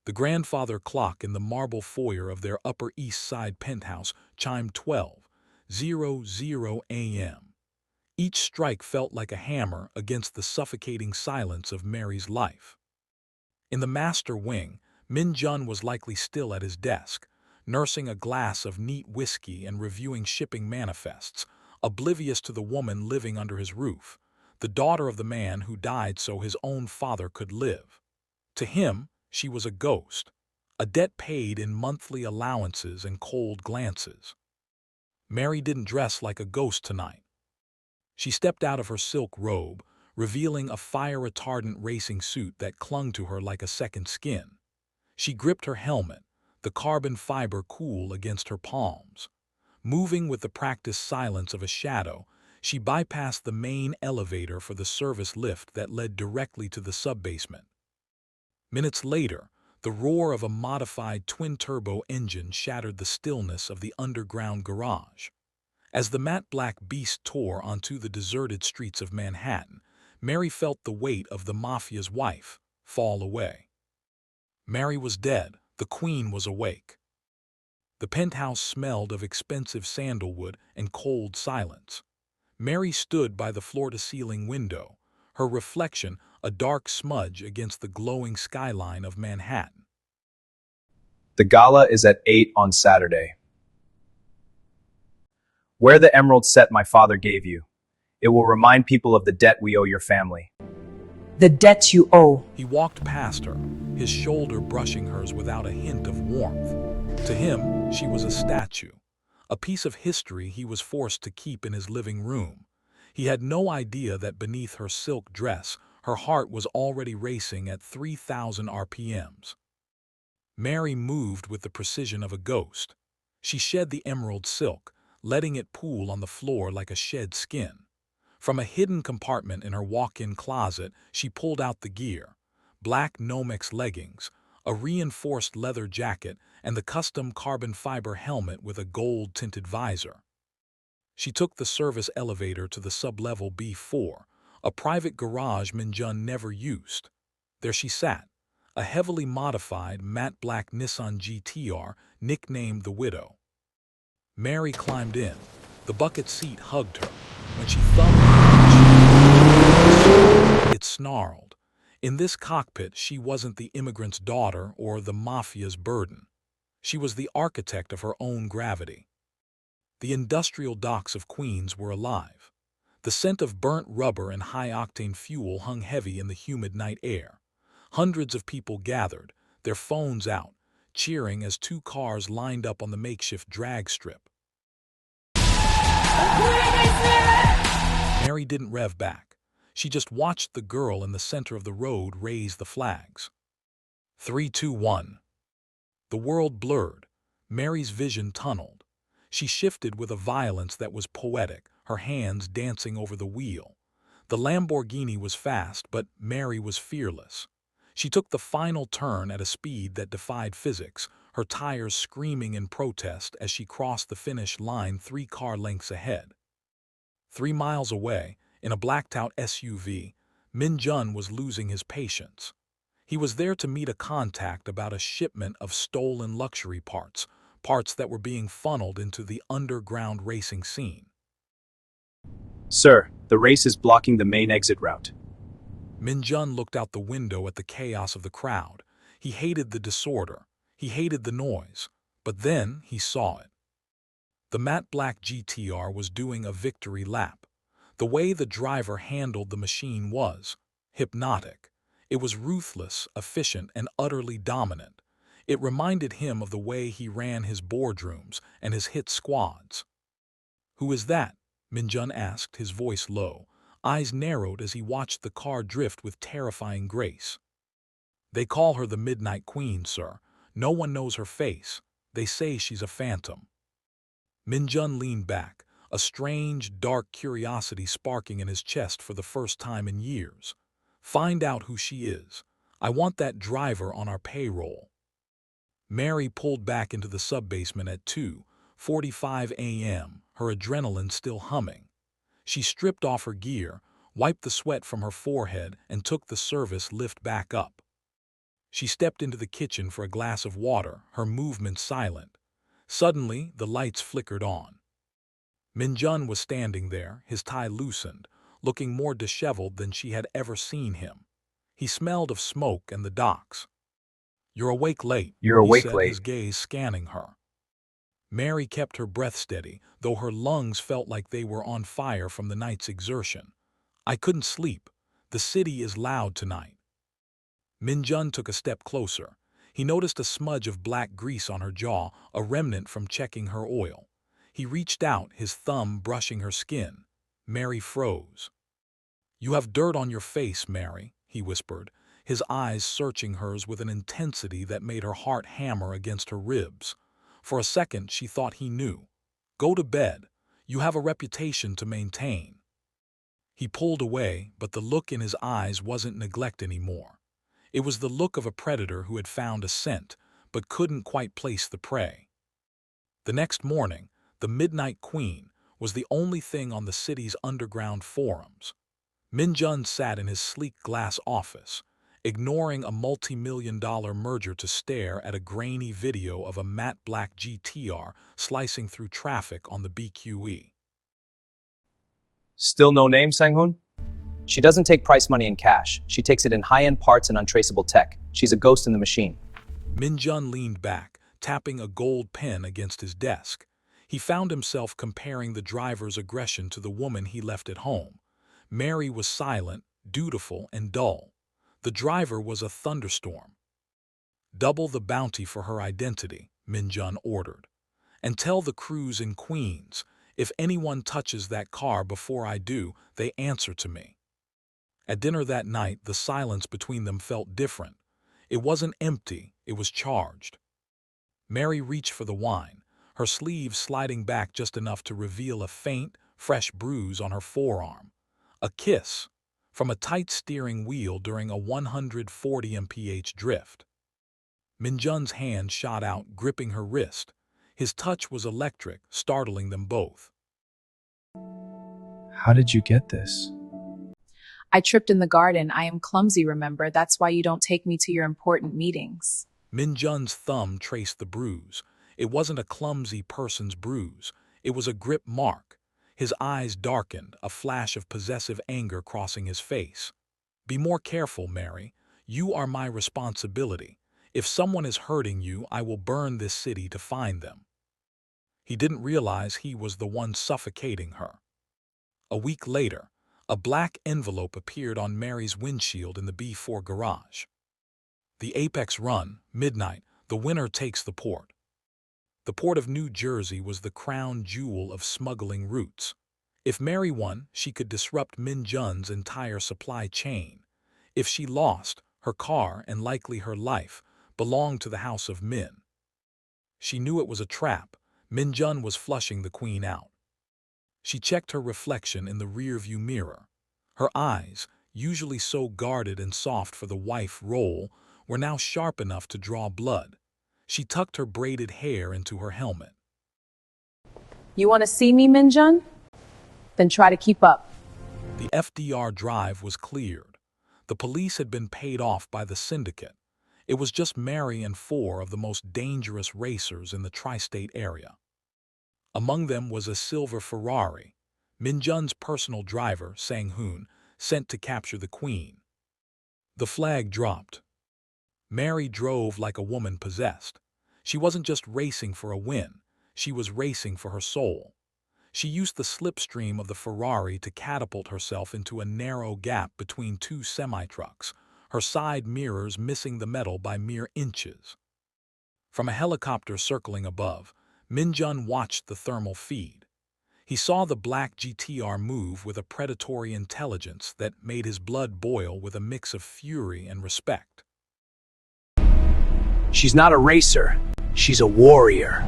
The grandfather clock in the marble foyer of their Upper East Side penthouse chimed 12:00 a.m. Each strike felt like a hammer against the suffocating silence of Mary's life. In the master wing, Min-Jun was likely still at his desk, nursing a glass of neat whiskey and reviewing shipping manifests, oblivious to the woman living under his roof, the daughter of the man who died so his own father could live. To him, she was a ghost, a debt paid in monthly allowances and cold glances. Mary didn't dress like a ghost tonight. She stepped out of her silk robe, revealing a fire-retardant racing suit that clung to her like a second skin. She gripped her helmet, the carbon fiber cool against her palms. Moving with the practiced silence of a shadow, she bypassed the main elevator for the service lift that led directly to the subbasement. Minutes later, the roar of a modified twin-turbo engine shattered the stillness of the underground garage. As the matte black beast tore onto the deserted streets of Manhattan, Mary felt the weight of the Mafia's wife fall away. Mary was dead, the queen was awake. The penthouse smelled of expensive sandalwood and cold silence. Mary stood by the floor-to-ceiling window, her reflection a dark smudge against the glowing skyline of Manhattan. The gala is at 8 on Saturday. Wear the emerald set my father gave you. It will remind people of the debt we owe your family. The debt you owe. He walked past her, his shoulder brushing hers without a hint of warmth. To him, she was a statue, a piece of history he was forced to keep in his living room. He had no idea that beneath her silk dress, her heart was already racing at 3,000 RPMs. Mary moved with the precision of a ghost. She shed the emerald silk, letting it pool on the floor like a shed skin. From a hidden compartment in her walk-in closet, she pulled out the gear: black Nomex leggings, a reinforced leather jacket, and the custom carbon fiber helmet with a gold-tinted visor. She took the service elevator to the sub-level B4, a private garage Min-Jun never used. There she sat, a heavily modified matte black Nissan GTR nicknamed the Widow. Mary climbed in. The bucket seat hugged her. When she thumbed it snarled. In this cockpit, she wasn't the immigrant's daughter or the Mafia's burden. She was the architect of her own gravity. The industrial docks of Queens were alive. The scent of burnt rubber and high-octane fuel hung heavy in the humid night air. Hundreds of people gathered, their phones out, cheering as two cars lined up on the makeshift drag strip. Mary didn't rev back. She just watched the girl in the center of the road raise the flags. 3, 2, 1. The world blurred. Mary's vision tunneled. She shifted with a violence that was poetic, her hands dancing over the wheel. The Lamborghini was fast, but Mary was fearless. She took the final turn at a speed that defied physics, her tires screaming in protest as she crossed the finish line 3 car lengths ahead. 3 miles away, in a blacked-out SUV, Min-Jun was losing his patience. He was there to meet a contact about a shipment of stolen luxury parts that were being funneled into the underground racing scene. Sir, the race is blocking the main exit route. Min-Jun looked out the window at the chaos of the crowd. He hated the disorder. He hated the noise. But then he saw it. The matte black GTR was doing a victory lap. The way the driver handled the machine was hypnotic. It was ruthless, efficient, and utterly dominant. It reminded him of the way he ran his boardrooms and his hit squads. "Who is that?" Min-Jun asked, his voice low. Eyes narrowed as he watched the car drift with terrifying grace. "They call her the Midnight Queen, sir. No one knows her face. They say she's a phantom." Min-Jun leaned back, a strange, dark curiosity sparking in his chest for the first time in years. "Find out who she is. I want that driver on our payroll." Mary pulled back into the subbasement at 2:45 a.m., her adrenaline still humming. She stripped off her gear, wiped the sweat from her forehead, and took the service lift back up. She stepped into the kitchen for a glass of water, her movements silent. Suddenly, the lights flickered on. Min-Jun was standing there, his tie loosened, looking more disheveled than she had ever seen him. He smelled of smoke and the docks. "You're awake late," You're he awake said, late. his gaze scanning her. Mary kept her breath steady, though her lungs felt like they were on fire from the night's exertion. "I couldn't sleep. The city is loud tonight." Min-Jun took a step closer. He noticed a smudge of black grease on her jaw, a remnant from checking her oil. He reached out, his thumb brushing her skin. Mary froze. "You have dirt on your face, Mary," he whispered, his eyes searching hers with an intensity that made her heart hammer against her ribs. For a second, she thought he knew. "Go to bed. You have a reputation to maintain." He pulled away, but the look in his eyes wasn't neglect anymore. It was the look of a predator who had found a scent, but couldn't quite place the prey. The next morning, the Midnight Queen was the only thing on the city's underground forums. Min-Jun sat in his sleek glass office, ignoring a multi-million-dollar merger to stare at a grainy video of a matte black GTR slicing through traffic on the BQE. Still no name, Sang-hoon? She doesn't take price money in cash. She takes it in high-end parts and untraceable tech. She's a ghost in the machine. Min-Jun leaned back, tapping a gold pen against his desk. He found himself comparing the driver's aggression to the woman he left at home. Mary was silent, dutiful, and dull. The driver was a thunderstorm. "Double the bounty for her identity," Min-Jun ordered. "And tell the crews in Queens, if anyone touches that car before I do, they answer to me." At dinner that night, the silence between them felt different. It wasn't empty, it was charged. Mary reached for the wine, her sleeve sliding back just enough to reveal a faint, fresh bruise on her forearm. A kiss from a tight steering wheel during a 140 mph drift. Min-Jun's hand shot out, gripping her wrist. His touch was electric, startling them both. How did you get this? I tripped in the garden. I am clumsy, remember? That's why you don't take me to your important meetings. Min-Jun's thumb traced the bruise. It wasn't a clumsy person's bruise. It was a grip mark. His eyes darkened, a flash of possessive anger crossing his face. "Be more careful, Mary. You are my responsibility. If someone is hurting you, I will burn this city to find them." He didn't realize he was the one suffocating her. A week later, a black envelope appeared on Mary's windshield in the B4 garage. "The Apex Run, midnight, the winner takes the port." The port of New Jersey was the crown jewel of smuggling routes. If Mary won, she could disrupt Min-Jun's entire supply chain. If she lost, her car, and likely her life, belonged to the House of Min. She knew it was a trap. Min-Jun was flushing the queen out. She checked her reflection in the rearview mirror. Her eyes, usually so guarded and soft for the wife role, were now sharp enough to draw blood. She tucked her braided hair into her helmet. You want to see me, Min-Jun? Then try to keep up. The FDR drive was cleared. The police had been paid off by the syndicate. It was just Mary and 4 of the most dangerous racers in the tri-state area. Among them was a silver Ferrari, Min-Jun's personal driver, Sang-hoon, sent to capture the queen. The flag dropped. Mary drove like a woman possessed. She wasn't just racing for a win, she was racing for her soul. She used the slipstream of the Ferrari to catapult herself into a narrow gap between 2 semi-trucks, her side mirrors missing the metal by mere inches. From a helicopter circling above, Min-Jun watched the thermal feed. He saw the black GTR move with a predatory intelligence that made his blood boil with a mix of fury and respect. She's not a racer. She's a warrior.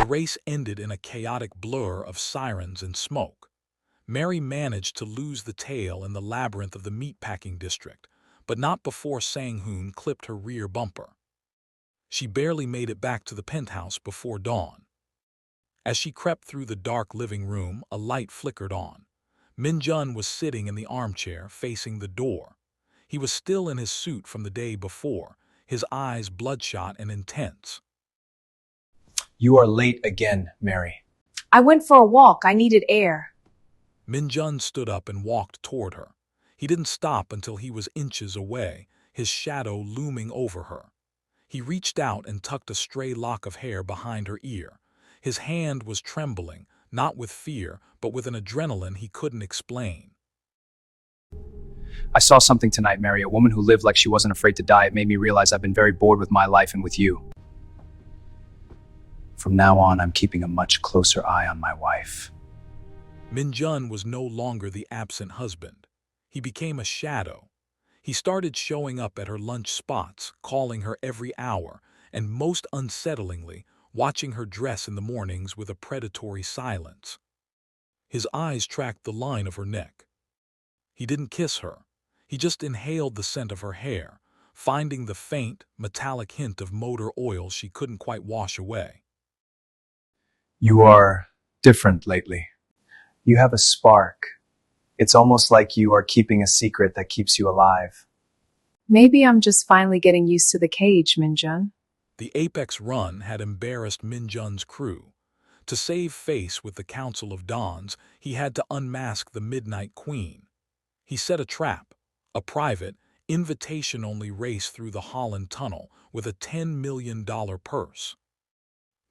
The race ended in a chaotic blur of sirens and smoke. Mary managed to lose the tail in the labyrinth of the meatpacking district, but not before Sang-hoon clipped her rear bumper. She barely made it back to the penthouse before dawn. As she crept through the dark living room, a light flickered on. Min-Jun was sitting in the armchair facing the door. He was still in his suit from the day before, his eyes bloodshot and intense. You are late again, Mary. I went for a walk. I needed air. Min-Jun stood up and walked toward her. He didn't stop until he was inches away, his shadow looming over her. He reached out and tucked a stray lock of hair behind her ear. His hand was trembling, not with fear, but with an adrenaline he couldn't explain. I saw something tonight, Mary, a woman who lived like she wasn't afraid to die. It made me realize I've been very bored with my life and with you. From now on, I'm keeping a much closer eye on my wife. Min-Jun was no longer the absent husband. He became a shadow. He started showing up at her lunch spots, calling her every hour, and most unsettlingly, watching her dress in the mornings with a predatory silence. His eyes tracked the line of her neck. He didn't kiss her. He just inhaled the scent of her hair, finding the faint, metallic hint of motor oil she couldn't quite wash away. You are different lately. You have a spark. It's almost like you are keeping a secret that keeps you alive. Maybe I'm just finally getting used to the cage, Min-Jun. The Apex run had embarrassed Min-Jun's crew. To save face with the Council of Dons, he had to unmask the Midnight Queen. He set a trap, a private, invitation-only race through the Holland Tunnel with a $10 million purse.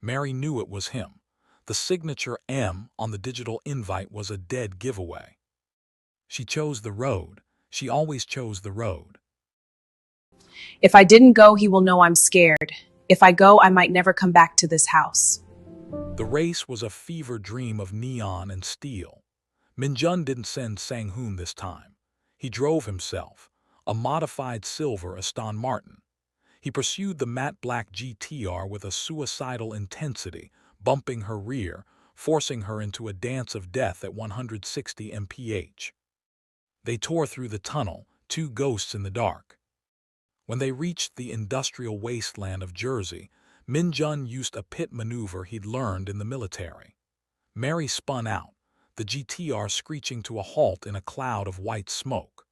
Mary knew it was him. The signature M on the digital invite was a dead giveaway. She chose the road. She always chose the road. If I didn't go, he will know I'm scared. If I go, I might never come back to this house. The race was a fever dream of neon and steel. Min-Jun didn't send Sang-hoon this time. He drove himself, a modified silver Aston Martin. He pursued the matte black GTR with a suicidal intensity, bumping her rear, forcing her into a dance of death at 160 mph. They tore through the tunnel, two ghosts in the dark. When they reached the industrial wasteland of Jersey, Min-Jun used a pit maneuver he'd learned in the military. Mary spun out, the GTR screeching to a halt in a cloud of white smoke.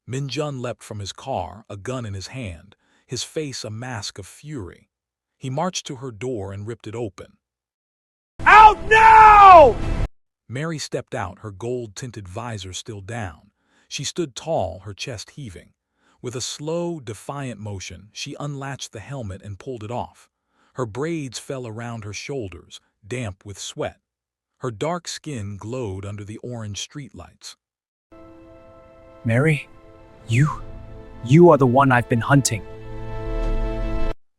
Min-Jun leapt from his car, a gun in his hand, his face a mask of fury. He marched to her door and ripped it open. Out now! Mary stepped out, her gold-tinted visor still down. She stood tall, her chest heaving. With a slow, defiant motion, she unlatched the helmet and pulled it off. Her braids fell around her shoulders, damp with sweat. Her dark skin glowed under the orange streetlights. Mary, you are the one I've been hunting.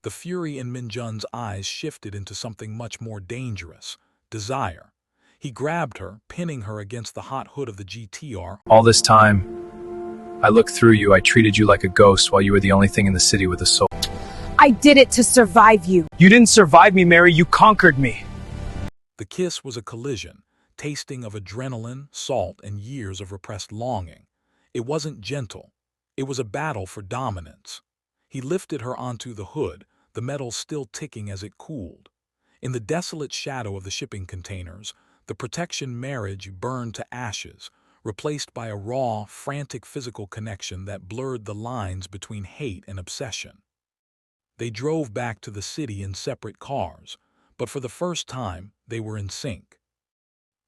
The fury in Min-Jun's eyes shifted into something much more dangerous, desire. He grabbed her, pinning her against the hot hood of the GTR. All this time, I looked through you. I treated you like a ghost while you were the only thing in the city with a soul. I did it to survive you. You didn't survive me, Mary. You conquered me. The kiss was a collision, tasting of adrenaline, salt, and years of repressed longing. It wasn't gentle. It was a battle for dominance. He lifted her onto the hood, the metal still ticking as it cooled. In the desolate shadow of the shipping containers, the protection marriage burned to ashes, replaced by a raw, frantic physical connection that blurred the lines between hate and obsession. They drove back to the city in separate cars, but for the first time, they were in sync.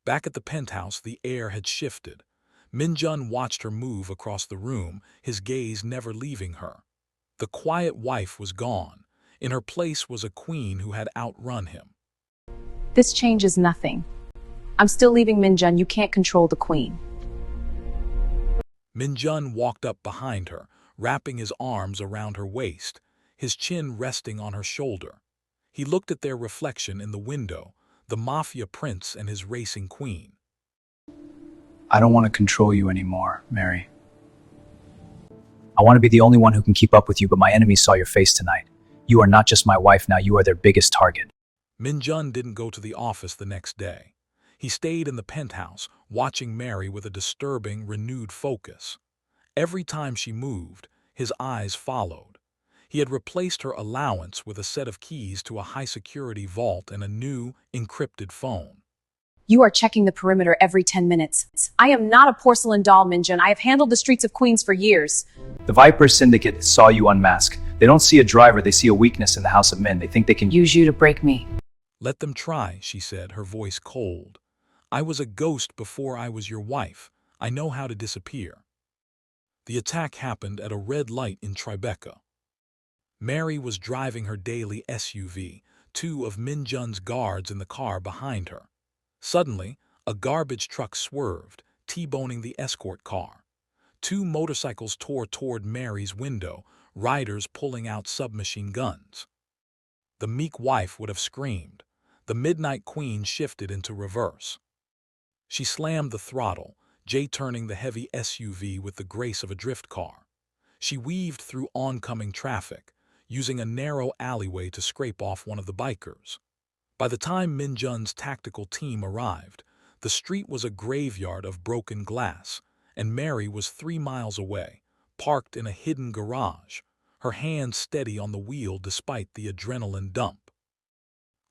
Back at the penthouse, the air had shifted. Min-Jun watched her move across the room, his gaze never leaving her. The quiet wife was gone. In her place was a queen who had outrun him. This changes nothing. I'm still leaving Min-Jun. You can't control the queen. Min-Jun walked up behind her, wrapping his arms around her waist, his chin resting on her shoulder. He looked at their reflection in the window, the Mafia prince and his racing queen. I don't want to control you anymore, Mary. I want to be the only one who can keep up with you, but my enemies saw your face tonight. You are not just my wife now, you are their biggest target. Min-Jun didn't go to the office the next day. He stayed in the penthouse, watching Mary with a disturbing, renewed focus. Every time she moved, his eyes followed. He had replaced her allowance with a set of keys to a high-security vault and a new, encrypted phone. You are checking the perimeter every 10 minutes. I am not a porcelain doll, Min-Jun. I have handled the streets of Queens for years. The Viper Syndicate saw you unmask. They don't see a driver, they see a weakness in the House of Min. They think they can Use you to break me. Let them try, she said, her voice cold. I was a ghost before I was your wife. I know how to disappear. The attack happened at a red light in Tribeca. Mary was driving her daily SUV, two of Min-Jun's guards in the car behind her. Suddenly, a garbage truck swerved, T-boning the escort car. Two motorcycles tore toward Mary's window, riders pulling out submachine guns. The meek wife would have screamed. The Midnight Queen shifted into reverse. She slammed the throttle, J-turning the heavy SUV with the grace of a drift car. She weaved through oncoming traffic, using a narrow alleyway to scrape off one of the bikers. By the time Min-Jun's tactical team arrived, the street was a graveyard of broken glass, and Mary was 3 miles away, parked in a hidden garage, her hands steady on the wheel despite the adrenaline dump.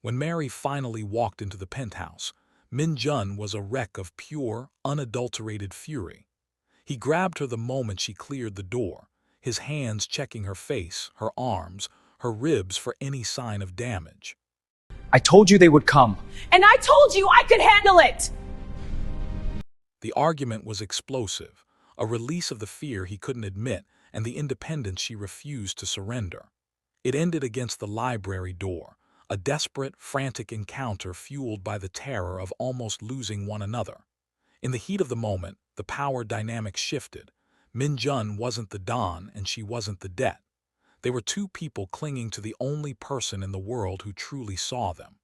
When Mary finally walked into the penthouse, Min-Jun was a wreck of pure, unadulterated fury. He grabbed her the moment she cleared the door, his hands checking her face, her arms, her ribs for any sign of damage. I told you they would come. And I told you I could handle it! The argument was explosive, a release of the fear he couldn't admit and the independence she refused to surrender. It ended against the library door, a desperate, frantic encounter fueled by the terror of almost losing one another. In the heat of the moment, the power dynamic shifted. Min-Jun wasn't the Don and she wasn't the debt. They were two people clinging to the only person in the world who truly saw them.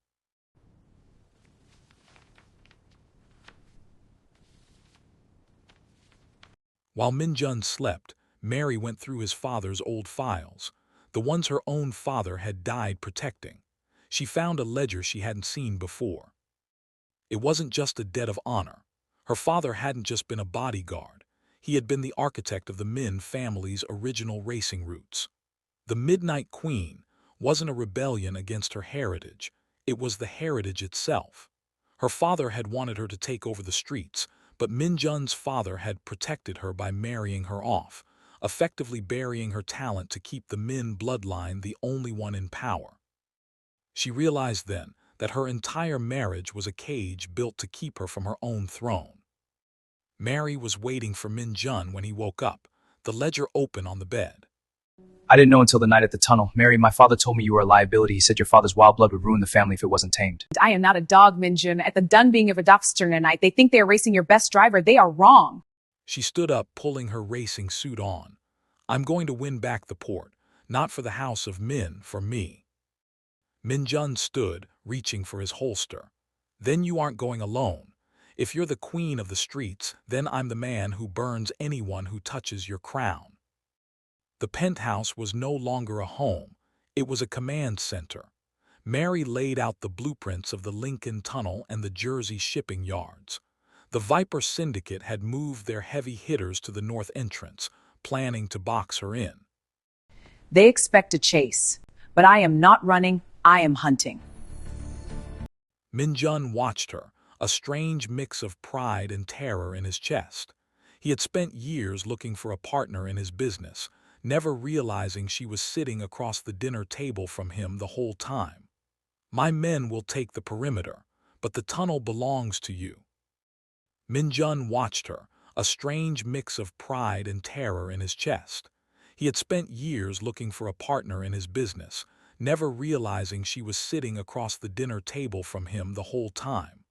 While Min-Jun slept, Mary went through his father's old files, the ones her own father had died protecting. She found a ledger she hadn't seen before. It wasn't just a debt of honor. Her father hadn't just been a bodyguard. He had been the architect of the Min family's original racing routes. The Midnight Queen wasn't a rebellion against her heritage. It was the heritage itself. Her father had wanted her to take over the streets, but Min-Jun's father had protected her by marrying her off, effectively burying her talent to keep the Min bloodline the only one in power. She realized then that her entire marriage was a cage built to keep her from her own throne. Mary was waiting for Min-Jun when he woke up, the ledger open on the bed. I didn't know until the night at the tunnel. Mary, my father told me you were a liability. He said your father's wild blood would ruin the family if it wasn't tamed. I am not a dog, Min-Jun. At the done being of a Dofster tonight, they think they are racing your best driver. They are wrong. She stood up, pulling her racing suit on. I'm going to win back the port, not for the House of Min, for me. Min-Jun stood, reaching for his holster. Then you aren't going alone. If you're the queen of the streets, then I'm the man who burns anyone who touches your crown. The penthouse was no longer a home. It was a command center. Mary laid out the blueprints of the Lincoln Tunnel and the Jersey shipping yards. The Viper Syndicate had moved their heavy hitters to the north entrance, planning to box her in. They expect a chase, but I am not running, I am hunting. Min-Jun watched her, a strange mix of pride and terror in his chest. He had spent years looking for a partner in his business, never realizing she was sitting across the dinner table from him the whole time. My men will take the perimeter, but the tunnel belongs to you. Min-Jun watched her, a strange mix of pride and terror in his chest. He had spent years looking for a partner in his business, never realizing she was sitting across the dinner table from him the whole time.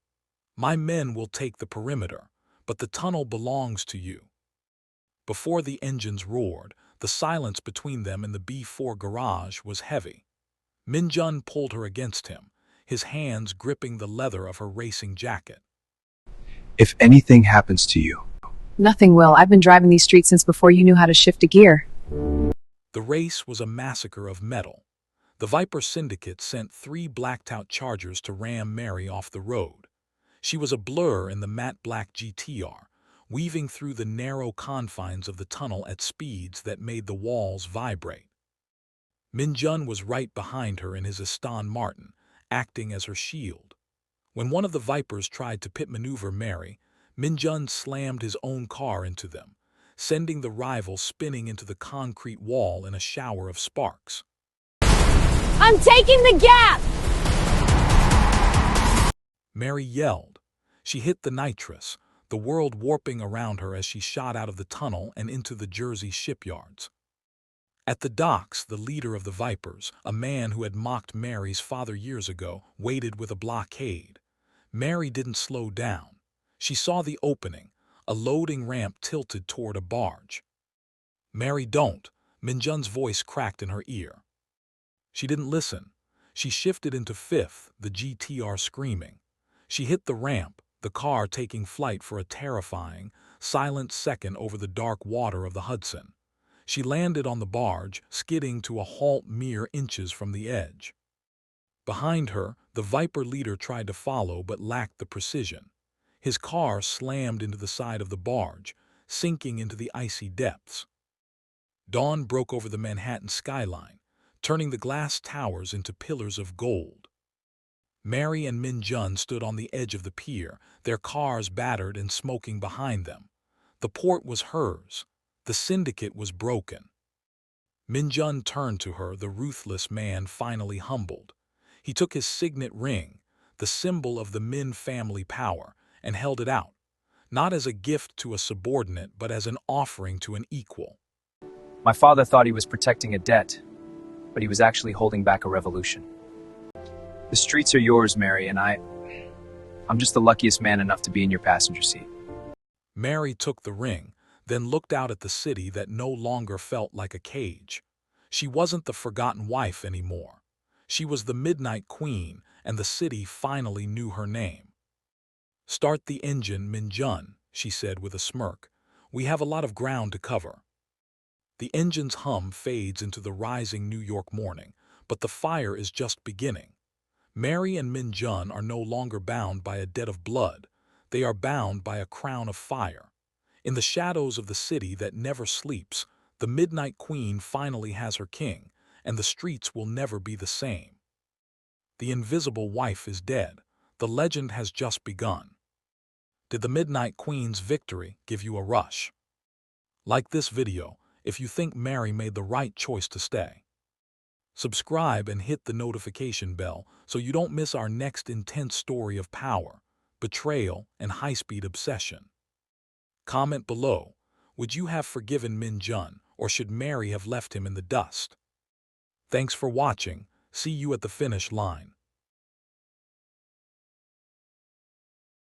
My men will take the perimeter, but the tunnel belongs to you. Before the engines roared, the silence between them in the B4 garage was heavy. Min-Jun pulled her against him, his hands gripping the leather of her racing jacket. If anything happens to you, Nothing will. I've been driving these streets since before you knew how to shift a gear. The race was a massacre of metal. The Viper Syndicate sent 3 blacked-out Chargers to ram Mary off the road. She was a blur in the matte black GTR, weaving through the narrow confines of the tunnel at speeds that made the walls vibrate. Min-Jun was right behind her in his Aston Martin, acting as her shield. When one of the Vipers tried to pit maneuver Mary, Min-Jun slammed his own car into them, sending the rival spinning into the concrete wall in a shower of sparks. I'm taking the gap! Mary yelled. She hit the nitrous, the world warping around her as she shot out of the tunnel and into the Jersey shipyards. At the docks, the leader of the Vipers, a man who had mocked Mary's father years ago, waited with a blockade. Mary didn't slow down. She saw the opening, a loading ramp tilted toward a barge. "Mary, don't," Min-Jun's voice cracked in her ear. She didn't listen. She shifted into fifth, the GTR screaming. She hit the ramp, the car taking flight for a terrifying, silent second over the dark water of the Hudson. She landed on the barge, skidding to a halt mere inches from the edge. Behind her, the Viper leader tried to follow but lacked the precision. His car slammed into the side of the barge, sinking into the icy depths. Dawn broke over the Manhattan skyline, turning the glass towers into pillars of gold. Mary and Min-Jun stood on the edge of the pier, their cars battered and smoking behind them. The port was hers. The syndicate was broken. Min-Jun turned to her, the ruthless man finally humbled. He took his signet ring, the symbol of the Min family power, and held it out, not as a gift to a subordinate, but as an offering to an equal. My father thought he was protecting a debt, but he was actually holding back a revolution. The streets are yours, Mary, and I'm just the luckiest man enough to be in your passenger seat. Mary took the ring, then looked out at the city that no longer felt like a cage. She wasn't the forgotten wife anymore. She was the Midnight Queen, and the city finally knew her name. "Start the engine, Min-Jun," she said with a smirk. "We have a lot of ground to cover." The engine's hum fades into the rising New York morning, but the fire is just beginning. Mary and Min-Jun are no longer bound by a debt of blood. They are bound by a crown of fire. In the shadows of the city that never sleeps, the Midnight Queen finally has her king, and the streets will never be the same. The invisible wife is dead. The legend has just begun. Did the Midnight Queen's victory give you a rush? Like this video if you think Mary made the right choice to stay. Subscribe and hit the notification bell so you don't miss our next intense story of power, betrayal, and high-speed obsession. Comment below, would you have forgiven Min-Jun, or should Mary have left him in the dust? Thanks for watching. See you at the finish line.